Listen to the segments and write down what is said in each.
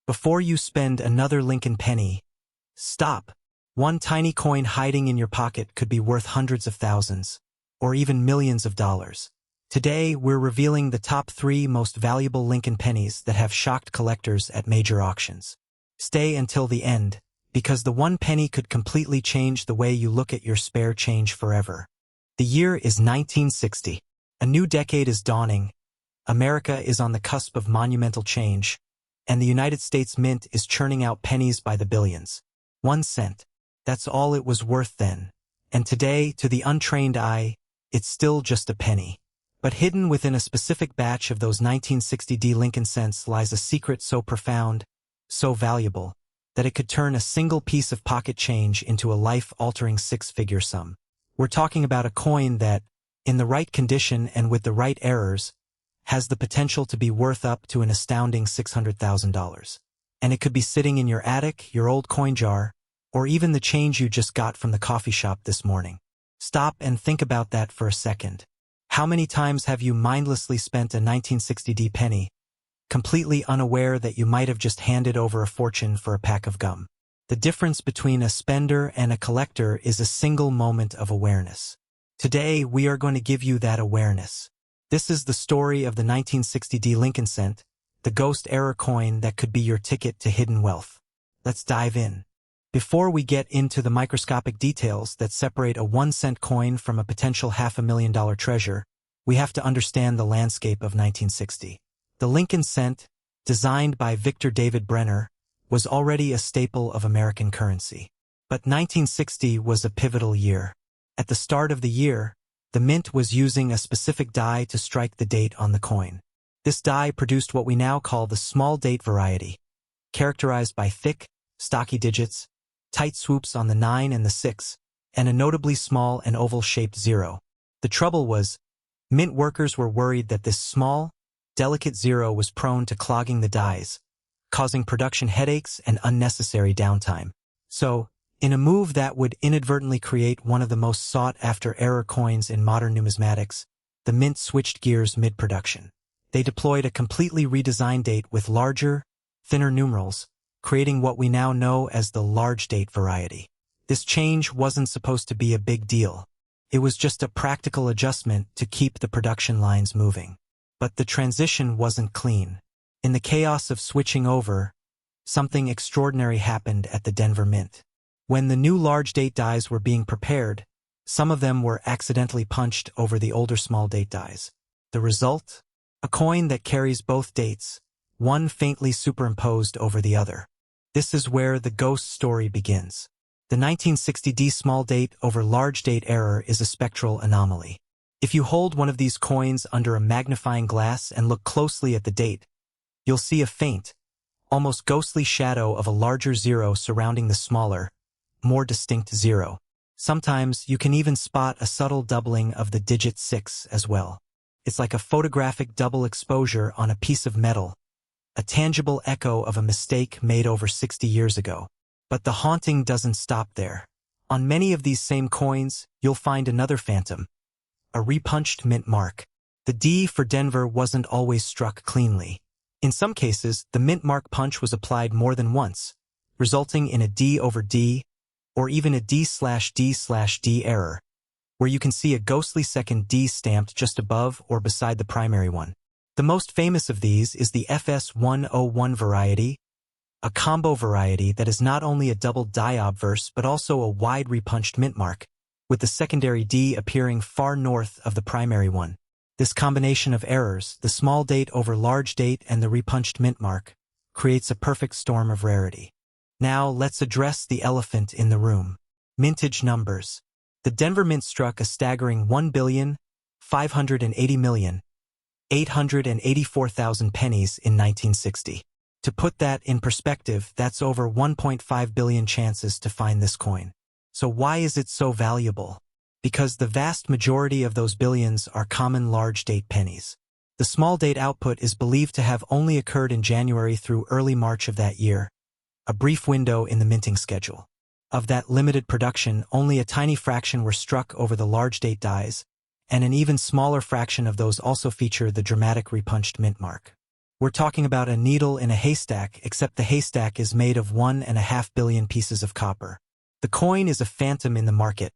Before you spend another Lincoln penny, stop. One tiny coin hiding in your pocket could be worth hundreds of thousands, or even millions of dollars. Today, we're revealing the top 3 most valuable Lincoln pennies that have shocked collectors at major auctions. Stay until the end, because the one penny could completely change the way you look at your spare change forever. The year is 1960. A new decade is dawning. America is on the cusp of monumental change, and the United States Mint is churning out pennies by the billions. 1 cent. That's all it was worth then. And today, to the untrained eye, it's still just a penny. But hidden within a specific batch of those 1960 Lincoln cents lies a secret so profound, so valuable, that it could turn a single piece of pocket change into a life-altering 6-figure sum. We're talking about a coin that, in the right condition and with the right errors, has the potential to be worth up to an astounding $600,000. And it could be sitting in your attic, your old coin jar, or even the change you just got from the coffee shop this morning. Stop and think about that for a second. How many times have you mindlessly spent a 1960 penny, completely unaware that you might have just handed over a fortune for a pack of gum? The difference between a spender and a collector is a single moment of awareness. Today, we are going to give you that awareness. This is the story of the 1960 Lincoln cent, the ghost error coin that could be your ticket to hidden wealth. Let's dive in. Before we get into the microscopic details that separate a 1-cent coin from a potential $500,000 treasure, we have to understand the landscape of 1960. The Lincoln cent, designed by Victor David Brenner, was already a staple of American currency. But 1960 was a pivotal year. At the start of the year, the mint was using a specific die to strike the date on the coin. This die produced what we now call the small date variety, characterized by thick, stocky digits, tight swoops on the 9 and the 6, and a notably small and oval-shaped 0. The trouble was, mint workers were worried that this small, delicate 0 was prone to clogging the dies, causing production headaches and unnecessary downtime. So, in a move that would inadvertently create one of the most sought-after error coins in modern numismatics, the mint switched gears mid-production. They deployed a completely redesigned date with larger, thinner numerals, creating what we now know as the large date variety. This change wasn't supposed to be a big deal. It was just a practical adjustment to keep the production lines moving. But the transition wasn't clean. In the chaos of switching over, something extraordinary happened at the Denver Mint. When the new large date dies were being prepared, some of them were accidentally punched over the older small date dies. The result? A coin that carries both dates, one faintly superimposed over the other. This is where the ghost story begins. The 1960 small date over large date error is a spectral anomaly. If you hold one of these coins under a magnifying glass and look closely at the date, you'll see a faint, almost ghostly shadow of a larger 0 surrounding the smaller, more distinct 0. Sometimes you can even spot a subtle doubling of the digit 6 as well. It's like a photographic double exposure on a piece of metal, a tangible echo of a mistake made over 60 years ago. But the haunting doesn't stop there. On many of these same coins, you'll find another phantom, a repunched mint mark. The D for Denver wasn't always struck cleanly. In some cases, the mint mark punch was applied more than once, resulting in a D over D, or even a D/D/D error, where you can see a ghostly second D stamped just above or beside the primary one. The most famous of these is the FS101 variety, a combo variety that is not only a double die obverse but also a wide repunched mint mark, with the secondary D appearing far north of the primary one. This combination of errors, the small date over large date and the repunched mint mark, creates a perfect storm of rarity. Now let's address the elephant in the room. Mintage numbers. The Denver Mint struck a staggering 1,580,884,000 pennies in 1960. To put that in perspective, that's over 1.5 billion chances to find this coin. So why is it so valuable? Because the vast majority of those billions are common large date pennies. The small date output is believed to have only occurred in January through early March of that year, a brief window in the minting schedule. Of that limited production, only a tiny fraction were struck over the large date dies, and an even smaller fraction of those also feature the dramatic repunched mint mark. We're talking about a needle in a haystack, except the haystack is made of 1.5 billion pieces of copper. The coin is a phantom in the market,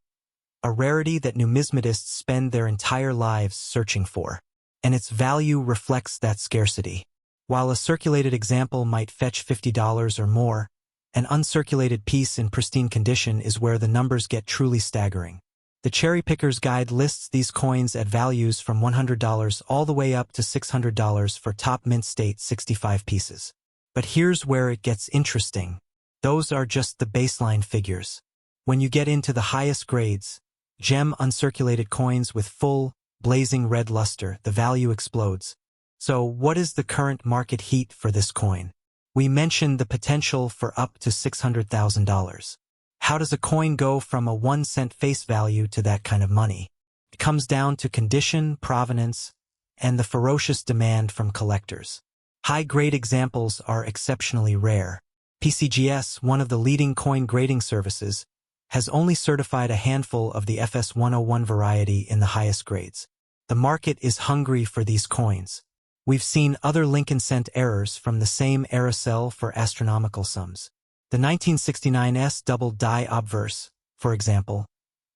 a rarity that numismatists spend their entire lives searching for, and its value reflects that scarcity. While a circulated example might fetch $50 or more, an uncirculated piece in pristine condition is where the numbers get truly staggering. The Cherry Picker's Guide lists these coins at values from $100 all the way up to $600 for top mint state 65 pieces. But here's where it gets interesting. Those are just the baseline figures. When you get into the highest grades, gem uncirculated coins with full, blazing red luster, the value explodes. So what is the current market heat for this coin? We mentioned the potential for up to $600,000. How does a coin go from a 1-cent face value to that kind of money? It comes down to condition, provenance, and the ferocious demand from collectors. High-grade examples are exceptionally rare. PCGS, one of the leading coin grading services, has only certified a handful of the FS101 variety in the highest grades. The market is hungry for these coins. We've seen other Lincoln cent errors from the same era sell for astronomical sums. The 1969 double die obverse, for example,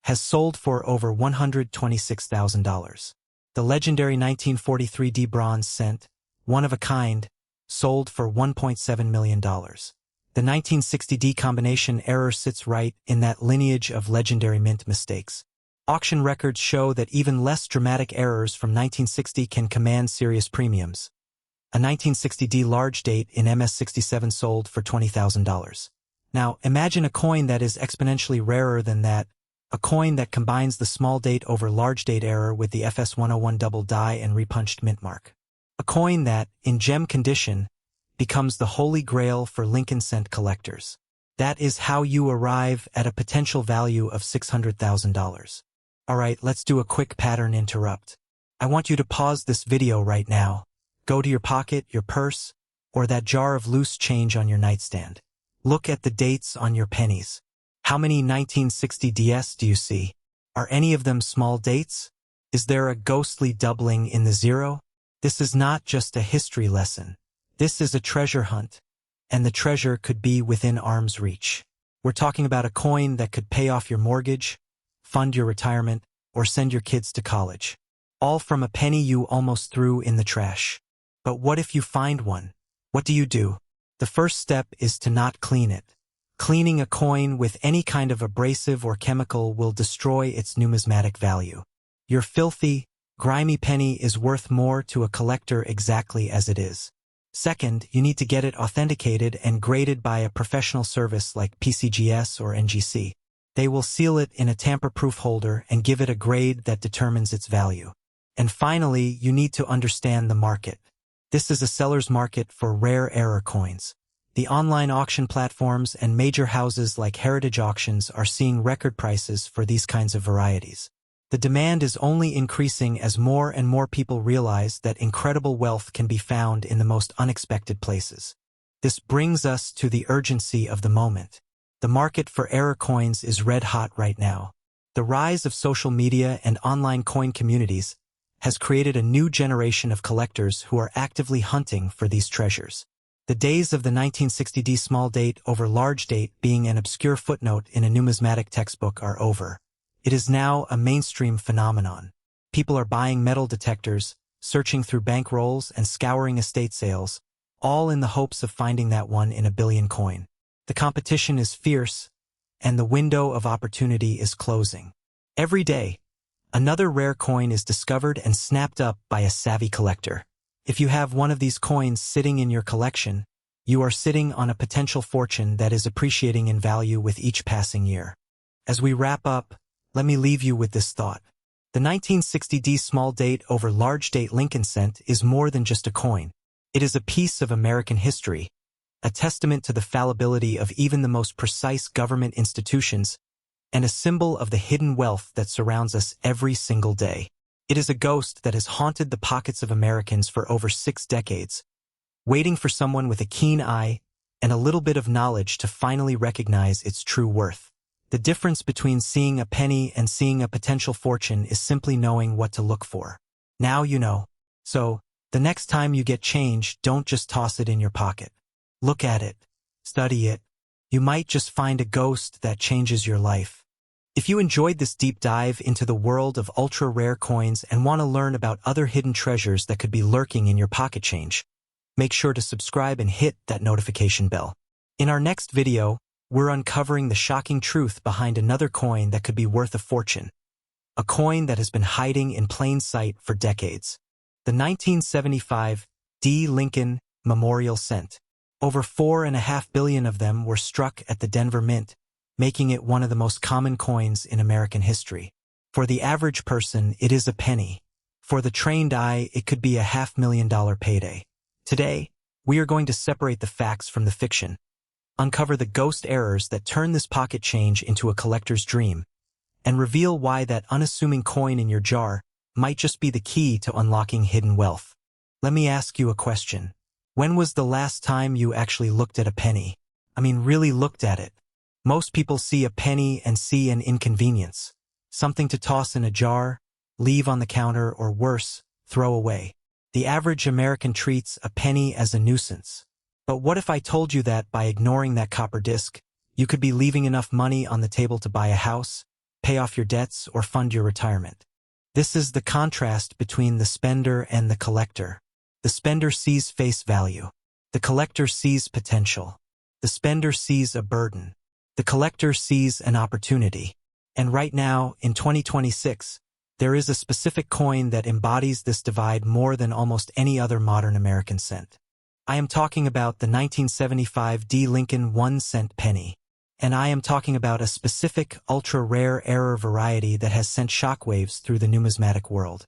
has sold for over $126,000. The legendary 1943 D bronze cent, one of a kind, sold for $1.7 million. The 1960 D combination error sits right in that lineage of legendary mint mistakes. Auction records show that even less dramatic errors from 1960 can command serious premiums. A 1960 D large date in MS67 sold for $20,000. Now, imagine a coin that is exponentially rarer than that, a coin that combines the small date over large date error with the FS101 double die and repunched mint mark. A coin that, in gem condition, becomes the holy grail for Lincoln cent collectors. That is how you arrive at a potential value of $600,000. Alright, let's do a quick pattern interrupt. I want you to pause this video right now. Go to your pocket, your purse, or that jar of loose change on your nightstand. Look at the dates on your pennies. How many 1960 DS do you see? Are any of them small dates? Is there a ghostly doubling in the zero? This is not just a history lesson. This is a treasure hunt, and the treasure could be within arm's reach. We're talking about a coin that could pay off your mortgage, fund your retirement, or send your kids to college. All from a penny you almost threw in the trash. But what if you find one? What do? The first step is to not clean it. Cleaning a coin with any kind of abrasive or chemical will destroy its numismatic value. Your filthy, grimy penny is worth more to a collector exactly as it is. Second, you need to get it authenticated and graded by a professional service like PCGS or NGC. They will seal it in a tamper-proof holder and give it a grade that determines its value. And finally, you need to understand the market. This is a seller's market for rare error coins. The online auction platforms and major houses like Heritage Auctions are seeing record prices for these kinds of varieties. The demand is only increasing as more and more people realize that incredible wealth can be found in the most unexpected places. This brings us to the urgency of the moment. The market for error coins is red hot right now. The rise of social media and online coin communities has created a new generation of collectors who are actively hunting for these treasures. The days of the 1960 D small date over large date being an obscure footnote in a numismatic textbook are over. It is now a mainstream phenomenon. People are buying metal detectors, searching through bank rolls, and scouring estate sales, all in the hopes of finding that one in a billion coin. The competition is fierce, and the window of opportunity is closing. Every day, another rare coin is discovered and snapped up by a savvy collector. If you have one of these coins sitting in your collection, you are sitting on a potential fortune that is appreciating in value with each passing year. As we wrap up, let me leave you with this thought. The 1960 D small date over large date Lincoln cent is more than just a coin. It is a piece of American history, a testament to the fallibility of even the most precise government institutions, and a symbol of the hidden wealth that surrounds us every single day. It is a ghost that has haunted the pockets of Americans for over 6 decades, waiting for someone with a keen eye and a little bit of knowledge to finally recognize its true worth. The difference between seeing a penny and seeing a potential fortune is simply knowing what to look for. Now you know. So, The next time you get change, don't just toss it in your pocket. Look at it. Study it. You might just find a ghost that changes your life. If you enjoyed this deep dive into the world of ultra-rare coins and want to learn about other hidden treasures that could be lurking in your pocket change, make sure to subscribe and hit that notification bell. In our next video, we're uncovering the shocking truth behind another coin that could be worth a fortune. A coin that has been hiding in plain sight for decades. The 1975 D. Lincoln Memorial Cent. Over 4.5 billion of them were struck at the Denver Mint, making it one of the most common coins in American history. For the average person, it is a penny. For the trained eye, it could be a $500,000 payday. Today, we are going to separate the facts from the fiction, uncover the ghost errors that turn this pocket change into a collector's dream, and reveal why that unassuming coin in your jar might just be the key to unlocking hidden wealth. Let me ask you a question. When was the last time you actually looked at a penny? I mean, really looked at it. Most people see a penny and see an inconvenience. Something to toss in a jar, leave on the counter, or worse, throw away. The average American treats a penny as a nuisance. But what if I told you that by ignoring that copper disc, you could be leaving enough money on the table to buy a house, pay off your debts, or fund your retirement? This is the contrast between the spender and the collector. The spender sees face value. The collector sees potential. The spender sees a burden. The collector sees an opportunity. And right now, in 2026, there is a specific coin that embodies this divide more than almost any other modern American cent. I am talking about the 1975 D. Lincoln 1-cent penny. And I am talking about a specific, ultra-rare error variety that has sent shockwaves through the numismatic world.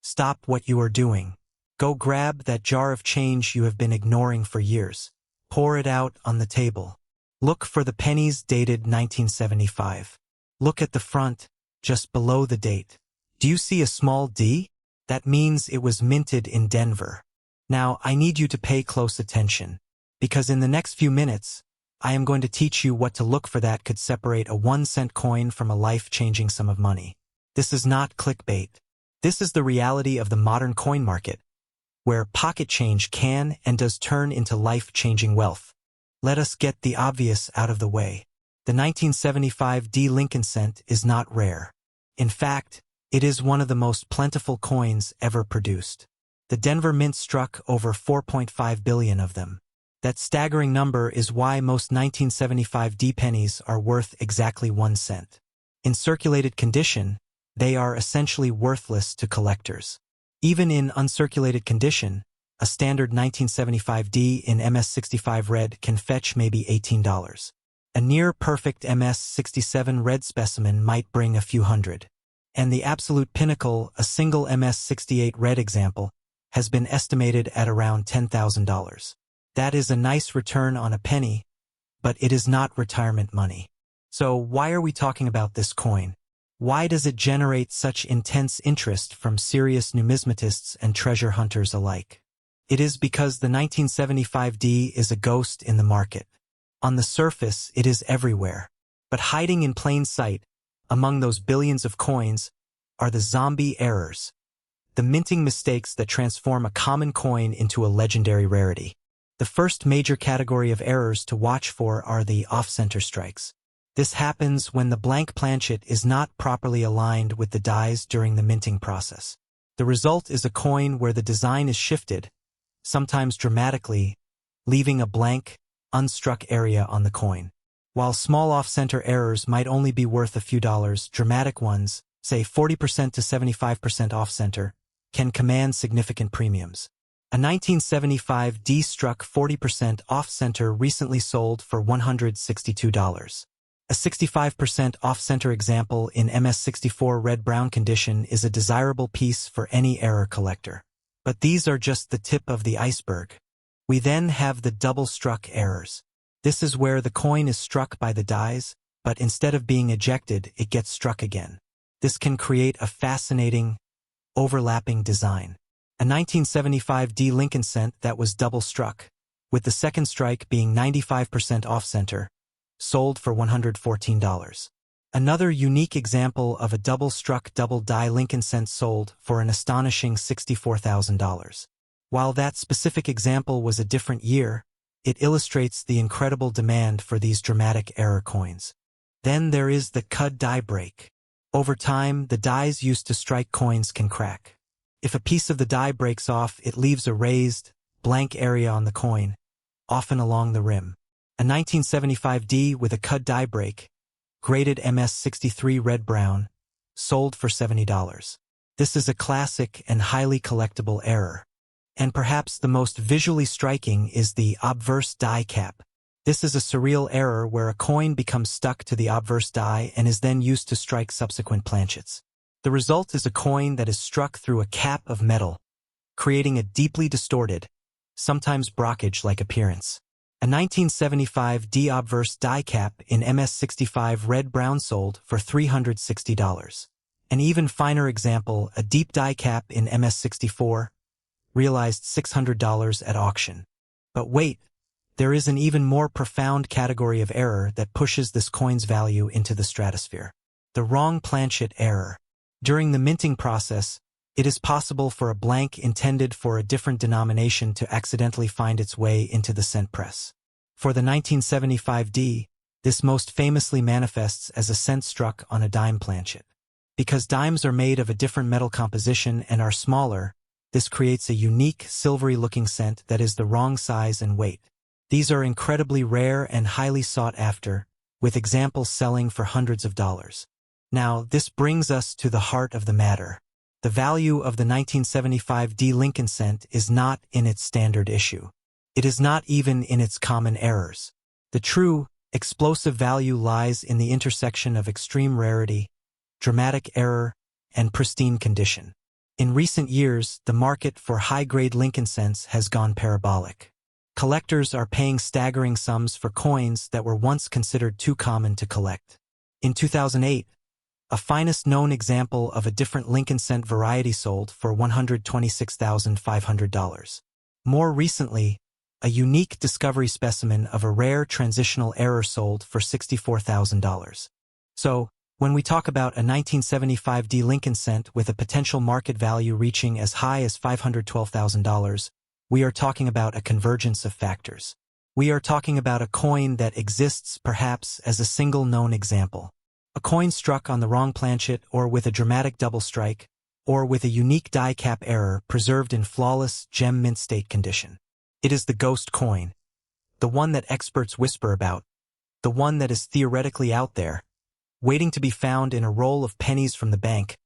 Stop what you are doing. Go grab that jar of change you have been ignoring for years. Pour it out on the table. Look for the pennies dated 1975. Look at the front, just below the date. Do you see a small D? That means it was minted in Denver. Now, I need you to pay close attention, because in the next few minutes, I am going to teach you what to look for that could separate a 1-cent coin from a life-changing sum of money. This is not clickbait. This is the reality of the modern coin market, where pocket change can and does turn into life-changing wealth. Let us get the obvious out of the way. The 1975 D. Lincoln cent is not rare. In fact, it is one of the most plentiful coins ever produced. The Denver Mint struck over 4.5 billion of them. That staggering number is why most 1975 D pennies are worth exactly 1 cent. In circulated condition, they are essentially worthless to collectors. Even in uncirculated condition, a standard 1975 D in MS65 red can fetch maybe $18. A near-perfect MS67 red specimen might bring a few hundred. And the absolute pinnacle, a single MS68 red example, has been estimated at around $10,000. That is a nice return on a penny, but it is not retirement money. So why are we talking about this coin? Why does it generate such intense interest from serious numismatists and treasure hunters alike? It is because the 1975 D is a ghost in the market. On the surface, it is everywhere. But hiding in plain sight, among those billions of coins, are the zombie errors. The minting mistakes that transform a common coin into a legendary rarity. The first major category of errors to watch for are the off-center strikes. This happens when the blank planchet is not properly aligned with the dies during the minting process. The result is a coin where the design is shifted, sometimes dramatically, leaving a blank, unstruck area on the coin. While small off-center errors might only be worth a few dollars, dramatic ones, say 40% to 75% off-center, can command significant premiums. A 1975 D struck 40% off-center recently sold for $162. A 65% off-center example in MS64 red-brown condition is a desirable piece for any error collector. But these are just the tip of the iceberg. We then have the double-struck errors. This is where the coin is struck by the dies, but instead of being ejected, it gets struck again. This can create a fascinating, overlapping design. A 1975 D. Lincoln cent that was double-struck, with the second strike being 95% off-center, sold for $114. Another unique example of a double-struck double-die Lincoln cent sold for an astonishing $64,000. While that specific example was a different year, it illustrates the incredible demand for these dramatic error coins. Then there is the cud die break. Over time, the dies used to strike coins can crack. If a piece of the die breaks off, it leaves a raised, blank area on the coin, often along the rim. A 1975 D with a cud die break, graded MS63 red-brown, sold for $70. This is a classic and highly collectible error. And perhaps the most visually striking is the obverse die cap. This is a surreal error where a coin becomes stuck to the obverse die and is then used to strike subsequent planchets. The result is a coin that is struck through a cap of metal, creating a deeply distorted, sometimes brockage-like appearance. A 1975 D obverse die cap in MS65 red-brown sold for $360. An even finer example, a deep die cap in MS64, realized $600 at auction. But wait, there is an even more profound category of error that pushes this coin's value into the stratosphere. The wrong planchet error. During the minting process, it is possible for a blank intended for a different denomination to accidentally find its way into the cent press. For the 1975 D, this most famously manifests as a cent struck on a dime planchet. Because dimes are made of a different metal composition and are smaller, this creates a unique, silvery-looking cent that is the wrong size and weight. These are incredibly rare and highly sought after, with examples selling for hundreds of dollars. Now, this brings us to the heart of the matter. The value of the 1975 D Lincoln cent is not in its standard issue. It is not even in its common errors. The true, explosive value lies in the intersection of extreme rarity, dramatic error, and pristine condition. In recent years, the market for high-grade Lincoln cents has gone parabolic. Collectors are paying staggering sums for coins that were once considered too common to collect. In 2008, a finest known example of a different Lincoln cent variety sold for $126,500. More recently, a unique discovery specimen of a rare transitional error sold for $64,000. So, when we talk about a 1975 D Lincoln cent with a potential market value reaching as high as $512,000, we are talking about a convergence of factors. We are talking about a coin that exists perhaps as a single known example. A coin struck on the wrong planchet or with a dramatic double strike, or with a unique die cap error preserved in flawless gem mint state condition. It is the ghost coin. The one that experts whisper about. The one that is theoretically out there, waiting to be found in a roll of pennies from the bank,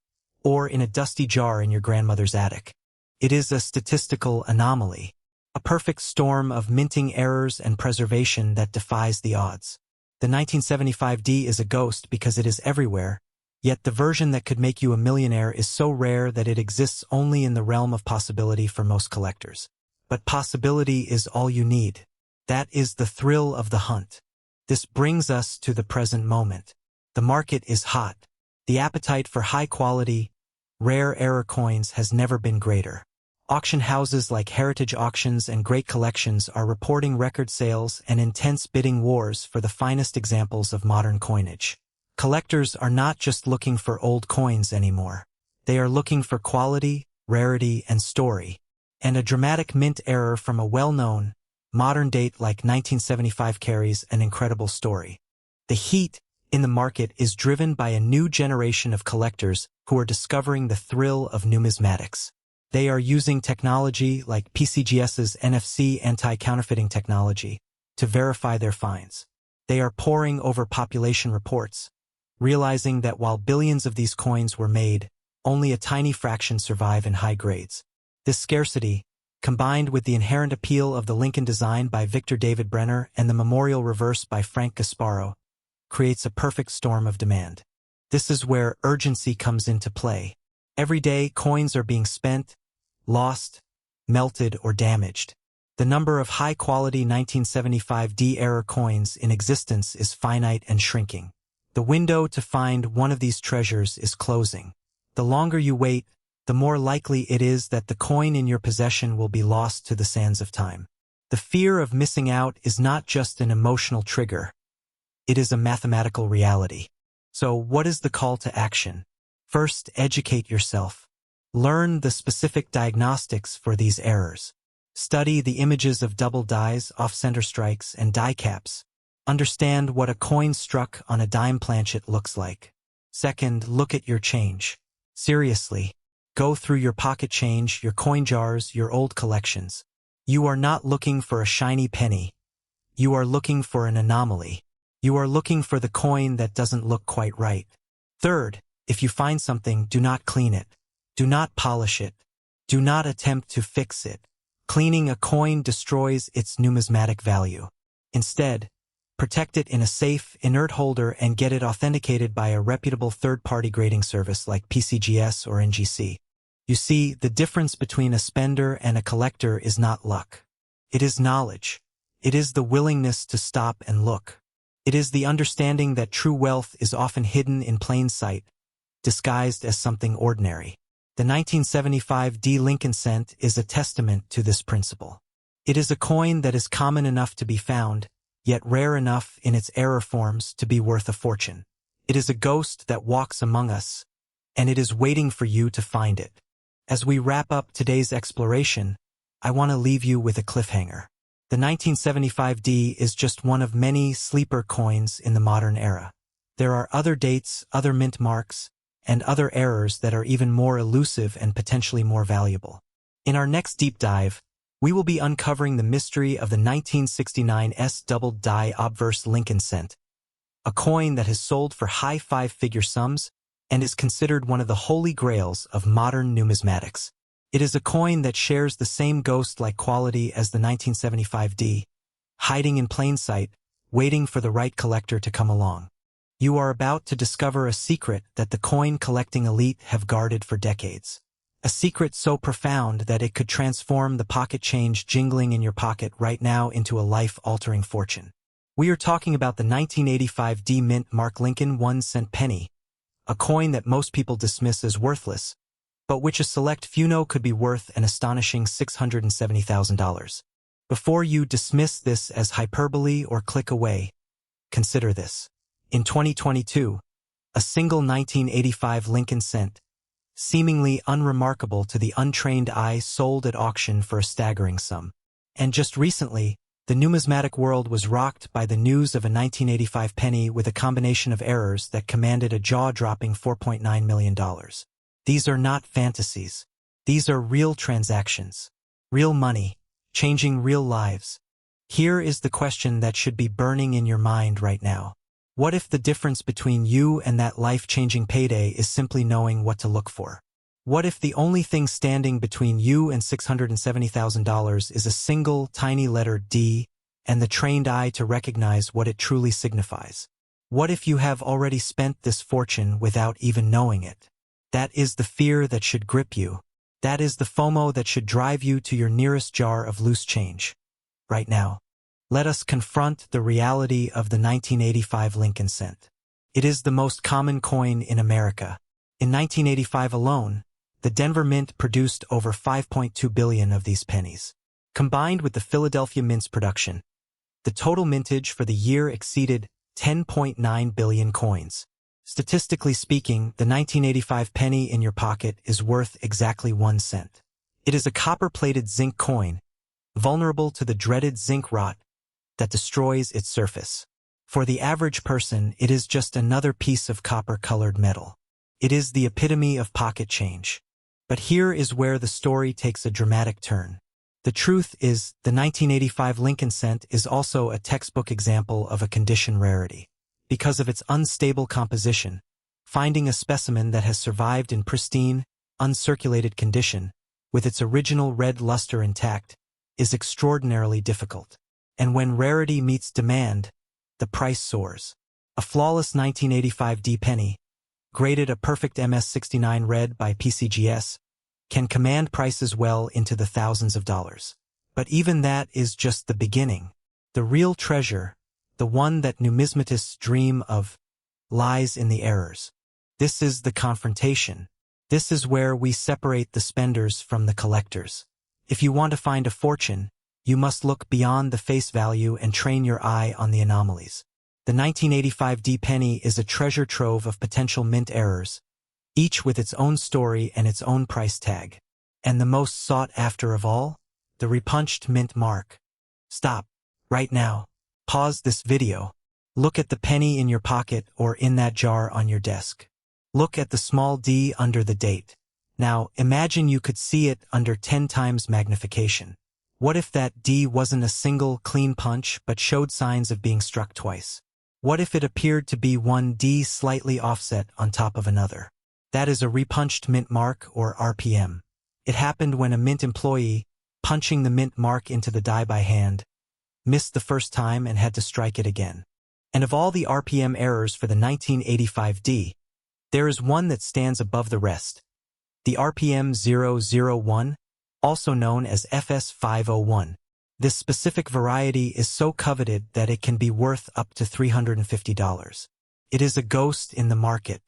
or in a dusty jar in your grandmother's attic. It is a statistical anomaly, a perfect storm of minting errors and preservation that defies the odds. The 1975 D is a ghost because it is everywhere, yet the version that could make you a millionaire is so rare that it exists only in the realm of possibility for most collectors. But possibility is all you need. That is the thrill of the hunt. This brings us to the present moment. The market is hot. The appetite for high-quality, rare error coins has never been greater. Auction houses like Heritage Auctions and Great Collections are reporting record sales and intense bidding wars for the finest examples of modern coinage. Collectors are not just looking for old coins anymore. They are looking for quality, rarity, and story. And a dramatic mint error from a well-known, modern date like 1975 carries an incredible story. The heat in the market is driven by a new generation of collectors who are discovering the thrill of numismatics. They are using technology like PCGS's NFC anti-counterfeiting technology to verify their finds. They are poring over population reports, realizing that while billions of these coins were made, only a tiny fraction survive in high grades. This scarcity, combined with the inherent appeal of the Lincoln design by Victor David Brenner and the memorial reverse by Frank Gasparo, creates a perfect storm of demand. This is where urgency comes into play. Every day, coins are being spent, lost, melted, or damaged. The number of high-quality 1975 D error coins in existence is finite and shrinking. The window to find one of these treasures is closing. The longer you wait, the more likely it is that the coin in your possession will be lost to the sands of time. The fear of missing out is not just an emotional trigger. It is a mathematical reality. So what is the call to action? First, educate yourself. Learn the specific diagnostics for these errors. Study the images of double dies, off-center strikes, and die caps. Understand what a coin struck on a dime planchet looks like. Second, look at your change. Seriously. Go through your pocket change, your coin jars, your old collections. You are not looking for a shiny penny. You are looking for an anomaly. You are looking for the coin that doesn't look quite right. Third, if you find something, do not clean it. Do not polish it. Do not attempt to fix it. Cleaning a coin destroys its numismatic value. Instead, protect it in a safe, inert holder and get it authenticated by a reputable third-party grading service like PCGS or NGC. You see, the difference between a spender and a collector is not luck. It is knowledge. It is the willingness to stop and look. It is the understanding that true wealth is often hidden in plain sight, disguised as something ordinary. The 1975 D Lincoln cent is a testament to this principle. It is a coin that is common enough to be found, yet rare enough in its error forms to be worth a fortune. It is a ghost that walks among us, and it is waiting for you to find it. As we wrap up today's exploration, I want to leave you with a cliffhanger. The 1975 D is just one of many sleeper coins in the modern era. There are other dates, other mint marks, and other errors that are even more elusive and potentially more valuable. In our next deep dive, we will be uncovering the mystery of the 1969 S double die obverse Lincoln cent, a coin that has sold for high five-figure sums and is considered one of the holy grails of modern numismatics. It is a coin that shares the same ghost-like quality as the 1975 D, hiding in plain sight, waiting for the right collector to come along. You are about to discover a secret that the coin-collecting elite have guarded for decades. A secret so profound that it could transform the pocket change jingling in your pocket right now into a life-altering fortune. We are talking about the 1985 D Mint Mark Lincoln 1-cent penny, a coin that most people dismiss as worthless, but which a select few know could be worth an astonishing $670,000. Before you dismiss this as hyperbole or click away, consider this. In 2022, a single 1985 Lincoln cent, seemingly unremarkable to the untrained eye, sold at auction for a staggering sum. And just recently, the numismatic world was rocked by the news of a 1985 penny with a combination of errors that commanded a jaw-dropping $4.9 million. These are not fantasies. These are real transactions. Real money, changing real lives. Here is the question that should be burning in your mind right now. What if the difference between you and that life-changing payday is simply knowing what to look for? What if the only thing standing between you and $670,000 is a single, tiny letter D and the trained eye to recognize what it truly signifies? What if you have already spent this fortune without even knowing it? That is the fear that should grip you. That is the FOMO that should drive you to your nearest jar of loose change. Right now, let us confront the reality of the 1985 Lincoln cent. It is the most common coin in America. In 1985 alone, the Denver Mint produced over 5.2 billion of these pennies. Combined with the Philadelphia Mint's production, the total mintage for the year exceeded 10.9 billion coins. Statistically speaking, the 1985 penny in your pocket is worth exactly 1 cent. It is a copper-plated zinc coin, vulnerable to the dreaded zinc rot that destroys its surface. For the average person, it is just another piece of copper-colored metal. It is the epitome of pocket change. But here is where the story takes a dramatic turn. The truth is, the 1985 Lincoln cent is also a textbook example of a condition rarity. Because of its unstable composition, finding a specimen that has survived in pristine, uncirculated condition, with its original red luster intact, is extraordinarily difficult. And when rarity meets demand, the price soars. A flawless 1985 D penny, graded a perfect MS69 red by PCGS, can command prices well into the thousands of dollars. But even that is just the beginning. The real treasure, the one that numismatists dream of, lies in the errors. This is the confrontation. This is where we separate the spenders from the collectors. If you want to find a fortune, you must look beyond the face value and train your eye on the anomalies. The 1985 D penny is a treasure trove of potential mint errors, each with its own story and its own price tag. And the most sought after of all? the repunched mint mark. Stop. Right now. Pause this video. Look at the penny in your pocket or in that jar on your desk. Look at the small d under the date. Now, imagine you could see it under 10 times magnification. What if that D wasn't a single, clean punch but showed signs of being struck twice? What if it appeared to be one D slightly offset on top of another? That is a repunched mint mark, or RPM. It happened when a mint employee, punching the mint mark into the die by hand, missed the first time and had to strike it again. And of all the RPM errors for the 1985 D, there is one that stands above the rest. The RPM 001, also known as FS501. This specific variety is so coveted that it can be worth up to $350. It is a ghost in the market.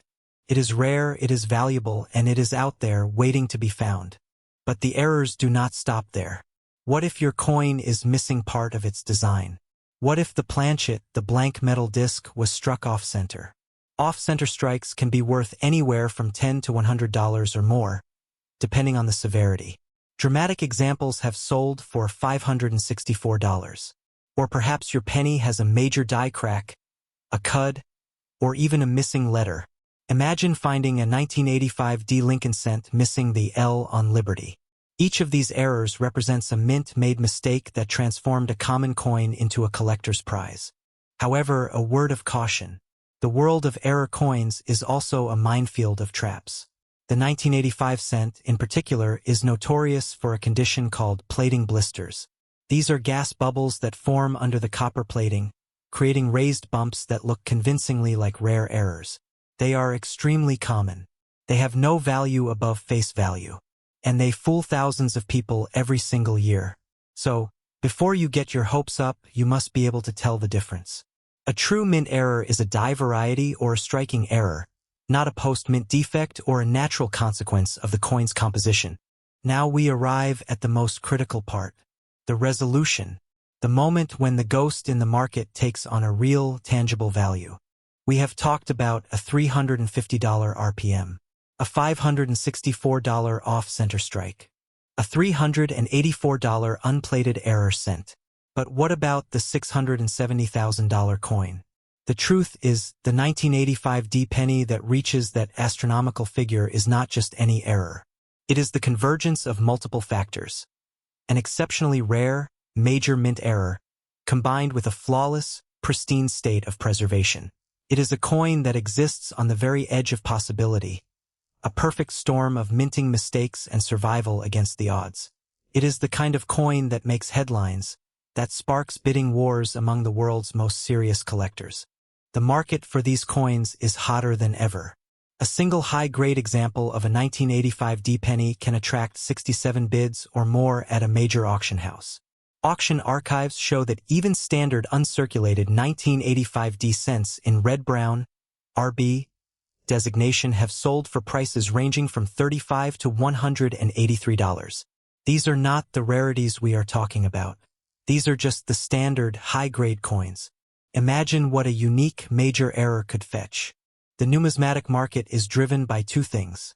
It is rare, it is valuable, and it is out there waiting to be found. But the errors do not stop there. What if your coin is missing part of its design? What if the planchet, the blank metal disc, was struck off-center? Off-center strikes can be worth anywhere from $10 to $100 or more, depending on the severity. Dramatic examples have sold for $564. Or perhaps your penny has a major die crack, a cud, or even a missing letter. Imagine finding a 1985 D Lincoln cent missing the L on Liberty. Each of these errors represents a mint-made mistake that transformed a common coin into a collector's prize. However, a word of caution. The world of error coins is also a minefield of traps. The 1985 cent, in particular, is notorious for a condition called plating blisters. These are gas bubbles that form under the copper plating, creating raised bumps that look convincingly like rare errors. They are extremely common. They have no value above face value. And they fool thousands of people every single year. So, before you get your hopes up, you must be able to tell the difference. A true mint error is a die variety or a striking error, not a post-mint defect or a natural consequence of the coin's composition. Now we arrive at the most critical part, the resolution, the moment when the ghost in the market takes on a real, tangible value. We have talked about a $350 RPM, a $564 off-center strike, a $384 unplated error cent. But what about the $670,000 coin? The truth is, the 1985 D penny that reaches that astronomical figure is not just any error. It is the convergence of multiple factors. An exceptionally rare, major mint error, combined with a flawless, pristine state of preservation. It is a coin that exists on the very edge of possibility, a perfect storm of minting mistakes and survival against the odds. It is the kind of coin that makes headlines, that sparks bidding wars among the world's most serious collectors. The market for these coins is hotter than ever. A single high-grade example of a 1985 D penny can attract 67 bids or more at a major auction house. Auction archives show that even standard uncirculated 1985 D cents in red-brown, RB, designation have sold for prices ranging from $35 to $183. These are not the rarities we are talking about. These are just the standard high-grade coins. Imagine what a unique major error could fetch. The numismatic market is driven by two things: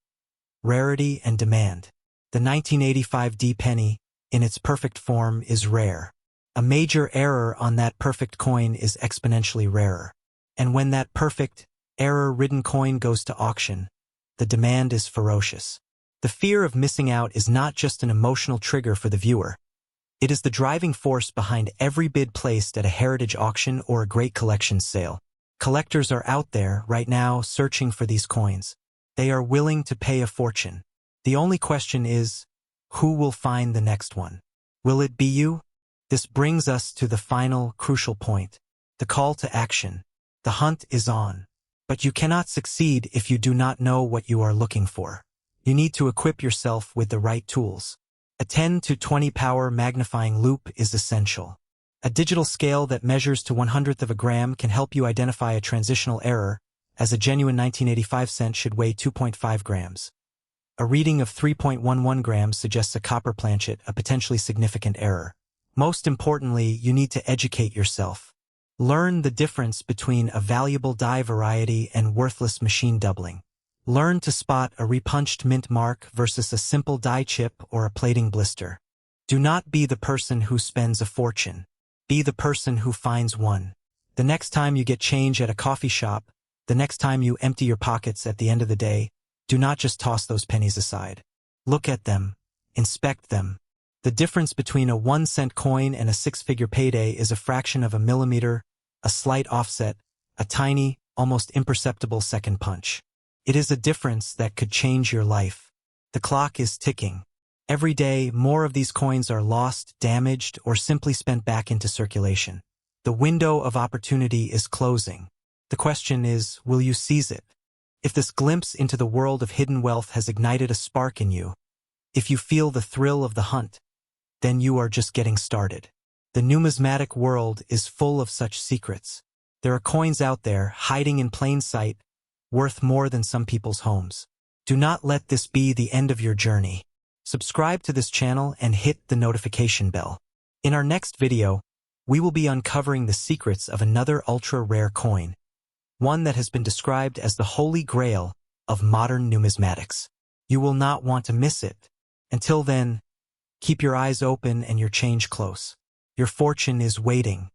rarity and demand. The 1985 D penny, in its perfect form, is rare. A major error on that perfect coin is exponentially rarer. And when that perfect, error-ridden coin goes to auction, the demand is ferocious. The fear of missing out is not just an emotional trigger for the viewer. It is the driving force behind every bid placed at a heritage auction or a great collections sale. Collectors are out there right now searching for these coins. They are willing to pay a fortune. The only question is, who will find the next one? Will it be you? This brings us to the final, crucial point, the call to action. The hunt is on. But you cannot succeed if you do not know what you are looking for. You need to equip yourself with the right tools. A 10 to 20 power magnifying loupe is essential. A digital scale that measures to 1/100th of a gram can help you identify a transitional error, as a genuine 1985 cent should weigh 2.5 grams. A reading of 3.11 grams suggests a copper planchet, a potentially significant error. Most importantly, you need to educate yourself. Learn the difference between a valuable die variety and worthless machine doubling. Learn to spot a repunched mint mark versus a simple die chip or a plating blister. Do not be the person who spends a fortune. Be the person who finds one. The next time you get change at a coffee shop, the next time you empty your pockets at the end of the day, do not just toss those pennies aside. Look at them. Inspect them. The difference between a 1-cent coin and a 6-figure payday is a fraction of a millimeter, a slight offset, a tiny, almost imperceptible second punch. It is a difference that could change your life. The clock is ticking. Every day, more of these coins are lost, damaged, or simply spent back into circulation. The window of opportunity is closing. The question is, will you seize it? If this glimpse into the world of hidden wealth has ignited a spark in you, if you feel the thrill of the hunt, then you are just getting started. The numismatic world is full of such secrets. There are coins out there, hiding in plain sight, worth more than some people's homes. Do not let this be the end of your journey. Subscribe to this channel and hit the notification bell. In our next video, we will be uncovering the secrets of another ultra-rare coin, one that has been described as the holy grail of modern numismatics. You will not want to miss it. Until then, keep your eyes open and your change close. Your fortune is waiting.